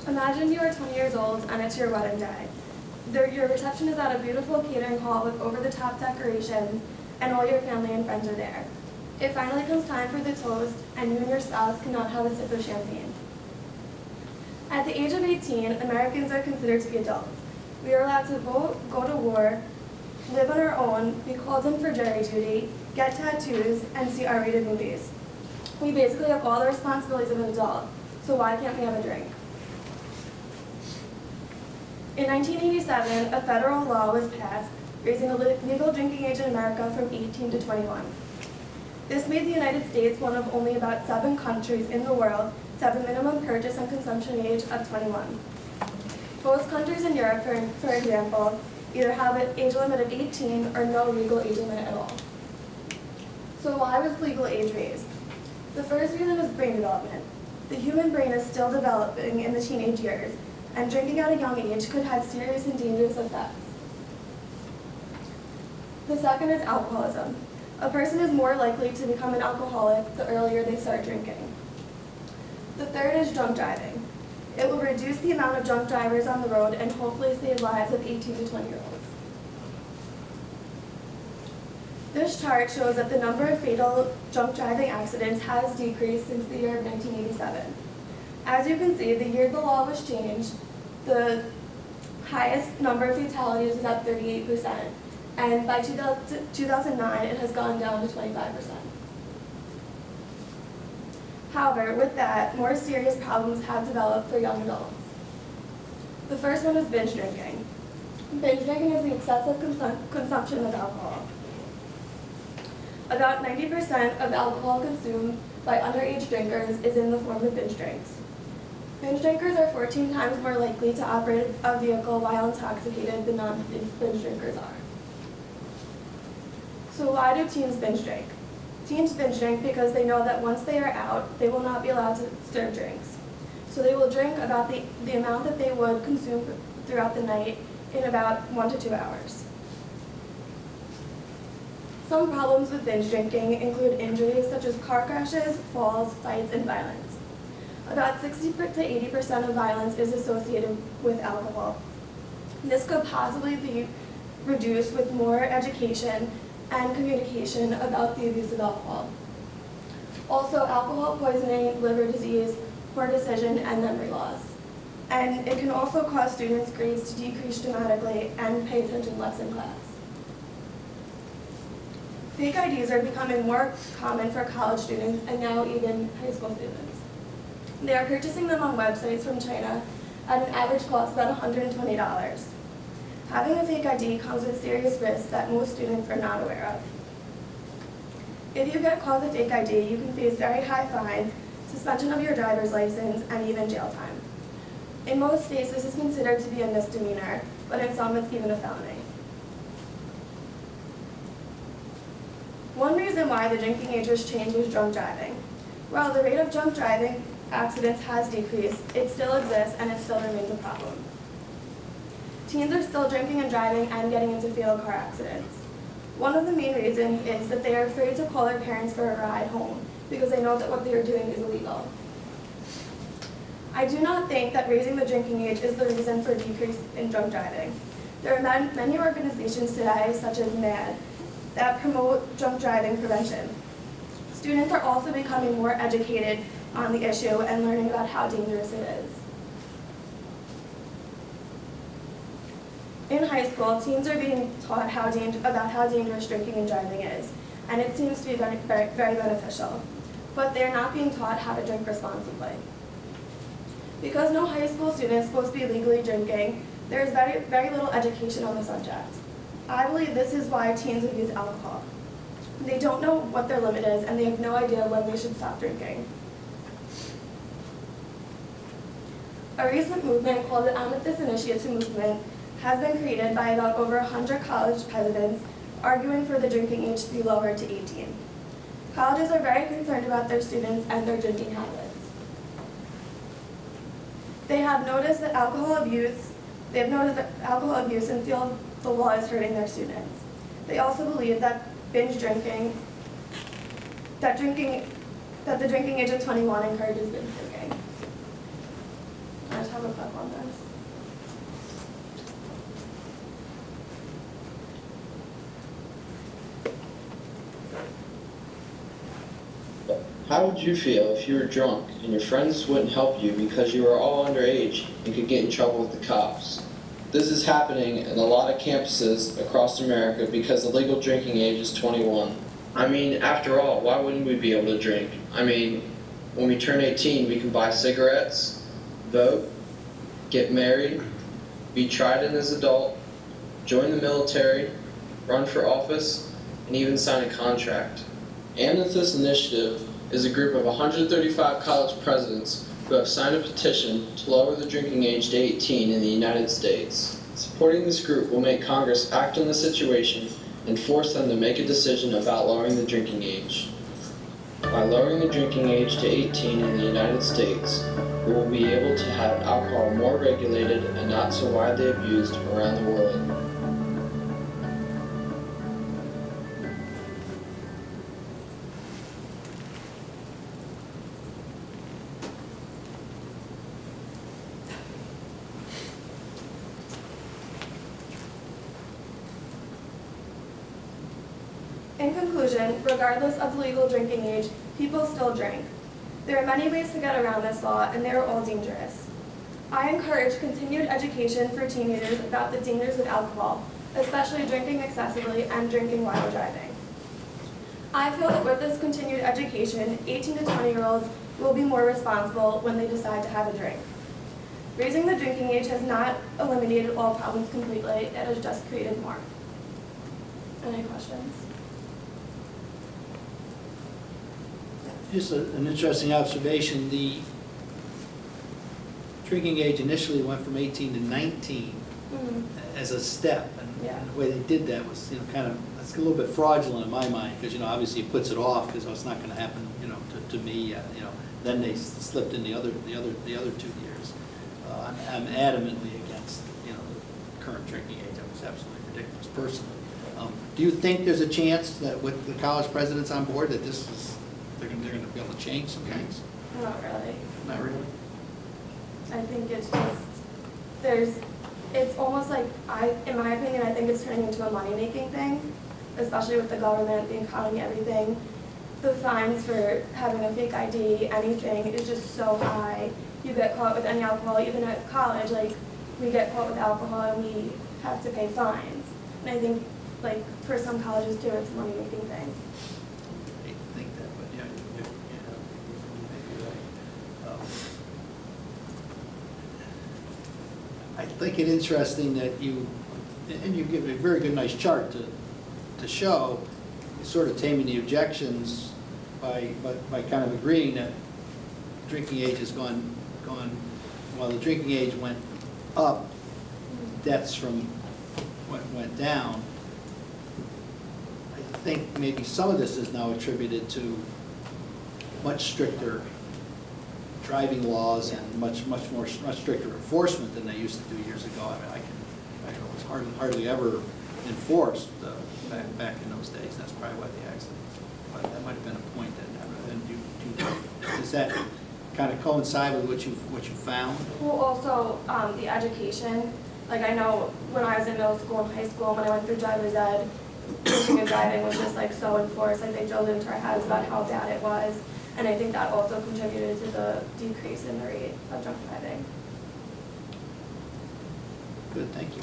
Imagine you are 20 years old and it's your wedding day. Your reception is at a beautiful catering hall with over-the-top decorations, and all your family and friends are there. It finally comes time for the toast, and you and your spouse cannot have a sip of champagne. At the age of 18, Americans are considered to be adults. We are allowed to vote, go to war, live on our own, be called in for jury duty, get tattoos, and see R-rated movies. We basically have all the responsibilities of an adult, so why can't we have a drink? In 1987, a federal law was passed raising the legal drinking age in America from 18 to 21. This made the United States one of only about 7 countries in the world to have a minimum purchase and consumption age of 21. Most countries in Europe, for example, either have an age limit of 18 or no legal age limit at all. So why was legal age raised? The first reason is brain development. The human brain is still developing in the teenage years, and drinking at a young age could have serious and dangerous effects. The second is alcoholism. A person is more likely to become an alcoholic the earlier they start drinking. The third is drunk driving. It will reduce the amount of drunk drivers on the road and hopefully save lives of 18 to 20-year-olds. This chart shows that the number of fatal drunk driving accidents has decreased since the year of 1987. As you can see, the year the law was changed, the highest number of fatalities was at 38%, and by 2009 it has gone down to 25%. However, with that, more serious problems have developed for young adults. The first one is binge drinking. Binge drinking is the excessive consumption of alcohol. About 90% of alcohol consumed by underage drinkers is in the form of binge drinks. Binge drinkers are 14 times more likely to operate a vehicle while intoxicated than non-binge drinkers are. So why do teens binge drink? Teens binge drink because they know that once they are out, they will not be allowed to serve drinks. So they will drink about the amount that they would consume throughout the night in about 1 to 2 hours. Some problems with binge drinking include injuries such as car crashes, falls, fights, and violence. About 60 to 80% of violence is associated with alcohol. This could possibly be reduced with more education and communication about the abuse of alcohol. Also, alcohol poisoning, liver disease, poor decision, and memory loss. And it can also cause students' grades to decrease dramatically and pay attention less in class. Fake IDs are becoming more common for college students and now even high school students. They are purchasing them on websites from China at an average cost of about $120. Having a fake ID comes with serious risks that most students are not aware of. If you get caught with a fake ID, you can face very high fines, suspension of your driver's license, and even jail time. In most states, this is considered to be a misdemeanor, but in some it's even a felony. One reason why the drinking age was changed was drunk driving. While the rate of drunk driving accidents has decreased, it still exists and it still remains a problem. Teens are still drinking and driving and getting into fatal car accidents. One of the main reasons is that they are afraid to call their parents for a ride home because they know that what they are doing is illegal. I do not think that raising the drinking age is the reason for a decrease in drunk driving. There are many organizations today, such as MAD, that promote drunk driving prevention. Students are also becoming more educated on the issue and learning about how dangerous it is. In high school, teens are being taught about how dangerous drinking and driving is, and it seems to be very beneficial. But they are not being taught how to drink responsibly. Because no high school student is supposed to be legally drinking, there is very little education on the subject. I believe this is why teens abuse alcohol. They don't know what their limit is, and they have no idea when they should stop drinking. A recent movement called the Amethyst Initiative movement has been created by about over 100 college presidents arguing for the drinking age to be lowered to 18. Colleges are very concerned about their students and their drinking habits. They have noticed alcohol abuse and feel the law is hurting their students. They also believe that the drinking age of 21 encourages binge drinking. have a clip on this. How would you feel if you were drunk and your friends wouldn't help you because you were all underage and could get in trouble with the cops? This is happening in a lot of campuses across America because the legal drinking age is 21. I mean, after all, why wouldn't we be able to drink? I mean, when we turn 18, we can buy cigarettes, vote, get married, be tried in as an adult, join the military, run for office, and even sign a contract. Amethyst Initiative is a group of 135 college presidents who have signed a petition to lower the drinking age to 18 in the United States. Supporting this group will make Congress act on the situation and force them to make a decision about lowering the drinking age. By lowering the drinking age to 18 in the United States, we will be able to have alcohol more regulated and not so widely abused around the world. In conclusion, regardless of the legal drinking age, people still drink. There are many ways to get around this law, and they are all dangerous. I encourage continued education for teenagers about the dangers of alcohol, especially drinking excessively and drinking while driving. I feel that with this continued education, 18 to 20-year-olds will be more responsible when they decide to have a drink. Raising the drinking age has not eliminated all problems completely, it has just created more. Any questions? Just an interesting observation. The drinking age initially went from 18 to 19 as a step, and the way they did that was, kind of, that's a little bit fraudulent in my mind, because obviously it puts it off because it's not going to happen, to me. Then they slipped in the other 2 years. I'm adamantly against the current drinking age. That was absolutely ridiculous, personally. Do you think there's a chance that with the college presidents on board that this is they're going to be able to change some things? Not really. Not really? I think it's just, it's almost like, in my opinion, I think it's turning into a money-making thing, especially with the government, the economy, everything. The fines for having a fake ID, anything, is just so high. You get caught with any alcohol, even at college, like, we get caught with alcohol and we have to pay fines. And I think, like, for some colleges too, it's a money-making thing. I hate to think that, but yeah, you're right. I think it interesting that you give a very good, nice chart to show, sort of taming the objections by kind of agreeing that drinking age has gone, while the drinking age went up, deaths went down. I think maybe some of this is now attributed to much stricter driving laws and much stricter enforcement than they used to do years ago. I mean, it was hardly ever enforced back in those days. That's probably why the accidents. But that might have been a point that does that kind of coincide with what you found? Well, also the education. Like, I know when I was in middle school and high school, when I went through driver's ed, drinking and driving was just like so enforced. Like, they drilled into our heads about how bad it was. And I think that also contributed to the decrease in the rate of drunk driving. Good, thank you.